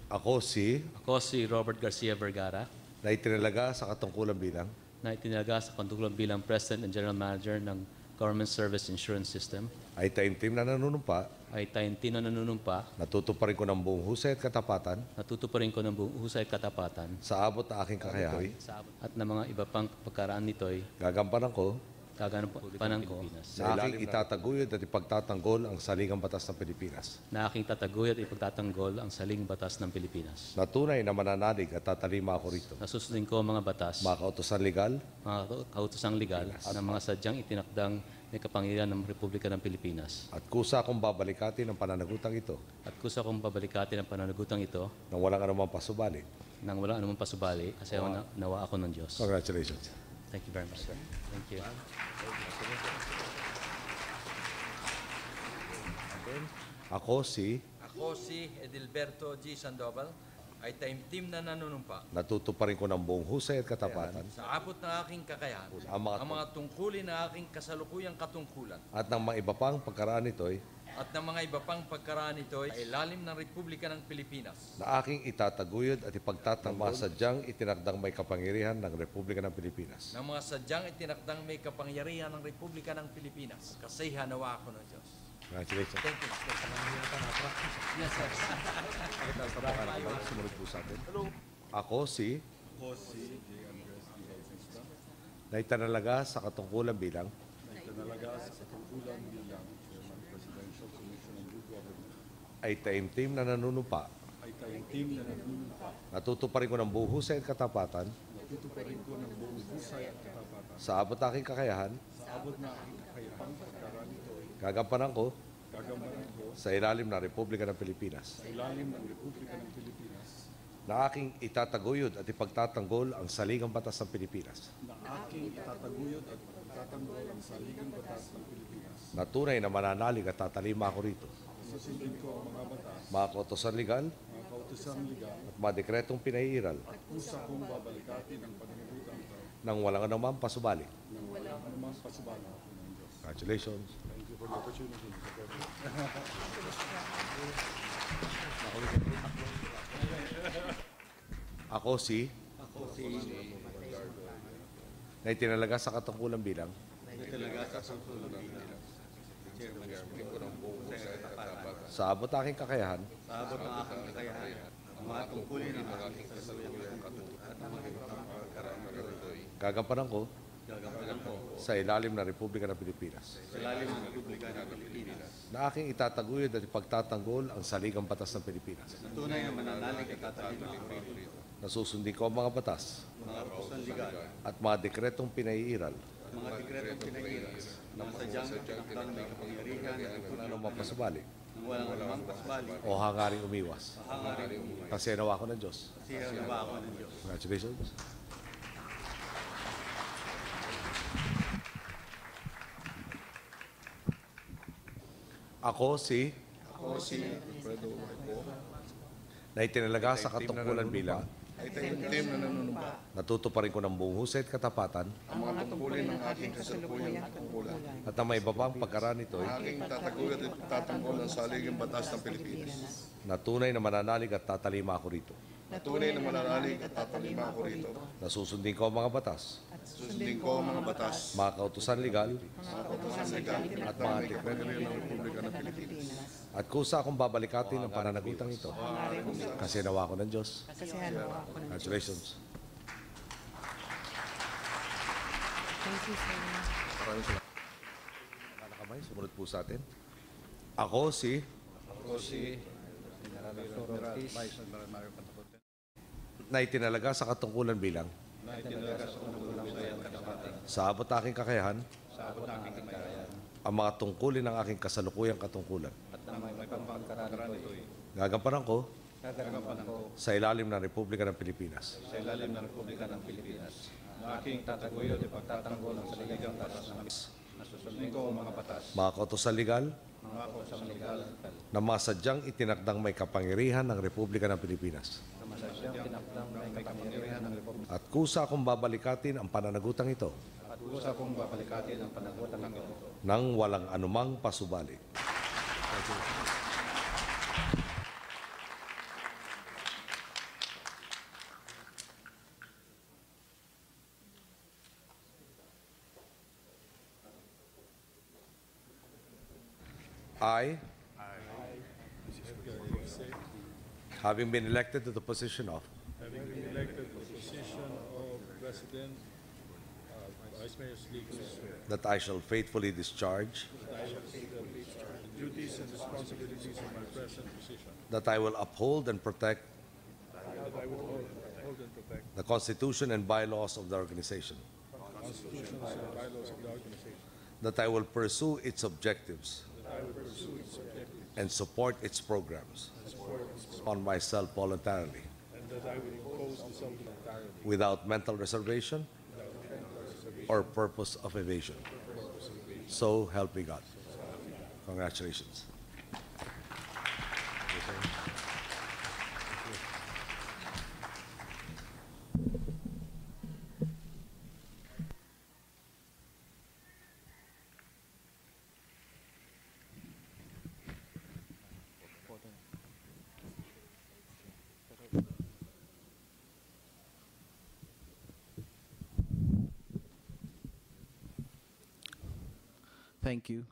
Ako si Robert Garcia Vergara na itinalaga sa katungkulan bilang na itinalaga sa katungkulan bilang President and General Manager ng Government Service Insurance System ay taimtim na nanunumpa, ay taimtim na nanunumpa, natutuparin ko ng buong husay at katapatan natutuparin ko ng buong husay at katapatan sa abot na aking kakayahan, at ng mga iba pang pagkaraan nito'y gagampanan ko gagampanan ko na aking itataguyod at ipagtatanggol ang saligang batas ng Pilipinas. na aking tataguyod at ipagtatanggol ang saling batas ng Pilipinas. Na tunay na mananalig at tatalima ako rito. Nasusundin ko ang mga batas, Mga kautosan legal mga kautosang legal ng mga sadyang itinakdang may kapangyarihan ng Republika ng Pilipinas. at kusa akong babalikatin ang pananagutang ito At kusa kong babalikatin ang pananagutang ito nang walang anumang pasubali. nang wala anumang pasubali kasi nawa ako ng Diyos. Congratulations. Thank you very much, sir. Thank you. Ako si Edilberto G. Sandoval, ay taimtim na nanunumpa natutuparin ko ng buong husay at katapatan sa abot ng aking kakayahan ang mga tungkulin na aking kasalukuyang katungkulan at ng mga iba pang pagkaraan nito'y at ng mga iba pang pagkaraan ito ay ilalim ng Republika ng Pilipinas na aking itataguyod at ipagtatanggol mga sadyang itinakdang may kapangyarihan ng Republika ng Pilipinas. ng mga sadyang itinakdang may kapangyarihan ng Republika ng Pilipinas. Kasi hanawa ako ng Diyos. Congratulations. Thank you. Yes, sir. Sumunod po sa atin. Ako si na itinalaga sa katungkulan bilang ay taimtim na nanunumpa, natutuparin ko ng buong husay at katapatan sa abot na aking kakayahan, gagampanan ko sa ilalim ng Republika ng Pilipinas na aking itataguyod at ipagtatanggol ang saligang batas ng Pilipinas na tunay na mananalig at tatalima ako rito. Mga kautosan legal at mga dekretong pinaiiral nang walang anumang pasubali. Congratulations. Ako si na itinalaga sa katungkulan bilang sa abot ng aking kakayahan, gagampanan ko sa ilalim ng Republika ng Pilipinas na aking itataguyod at ipagtatanggol ang saligang batas ng Pilipinas. Tunay na mananalig at tatalima Nasusundin ko ang mga batas mga kautosan legal, at mga dekretong pinaiiral mga dekretong pinag-iral ng sadyang itinakdang may kapangyarihan na anumang pasubali ng walang anumang pasbali o hangaring umiwas. hangaring umuwi. Kasi nawa ko ng Diyos. Kasi hanawa ako ng Diyos. Congratulations. Ako si na itinalaga sa katungkulan bilang ay taimtim na nanunumpa natutuparin ko ng buong husay at katapatan ang mga tungkulin ng aking kasalukuyang katungkulan. at ang may iba pang pagkaraan nito'y Aking tataguyod at tatanggol ang saligang batas ng Pilipinas. na tunay na mananalig at tatalima ako rito. Tunay na mananalig at tatalima ako rito. Nasusundin ko ang mga batas, Susundin ko ang mga batas, mga kautusan legal mga kautosan legal at mga dekreto ng Republika ng Pilipinas. at kusa akong babalikatin ang pananagutang ito. Kasi nawa ko ng Diyos. Kasi hanawa ako ng Diyos. Congratulations. Thank you, sir. Maraming salamat. Nakakamay, sumunod po sa atin. Ako si na itinalaga sa katungkulan bilang sa abot ng aking kakayahan ang mga tungkulin ng aking kasalukuyang katungkulan. Gagampanan ko sa ilalim ng Republika ng Pilipinas Sa ilalim ng Republika ng Pilipinas, na aking tataguyod at pagtatanggol ang saligang batas ng nasusundin ko ang mga batas, mga kautosan legal mga kautosan legal, na mga sadyang itinakdang may kapangyarihan ng Republika ng Pilipinas. na masasyang tinakdang may kapangyarihan ng Republika. At kusa akong babalikatin ang pananagutang ito At gusto kong babalikatin ang panagutan ng ito nang walang anumang pasubali. I, having been elected to the position of having been elected to the position of President, Vice Mayor Slickos, that I shall faithfully discharge, that I shall faithfully discharge the duties and responsibilities of my present position, that I will uphold and protect that I will hold and protect the Constitution and bylaws of the organization, the constitutions and bylaws of the organization, that I will pursue its objectives that I will pursue its objectives and support its programs and support its on myself voluntarily, and that I will impose the self-voluntarily without mental reservation or purpose of evasion. So help me God. Congratulations. Thank you.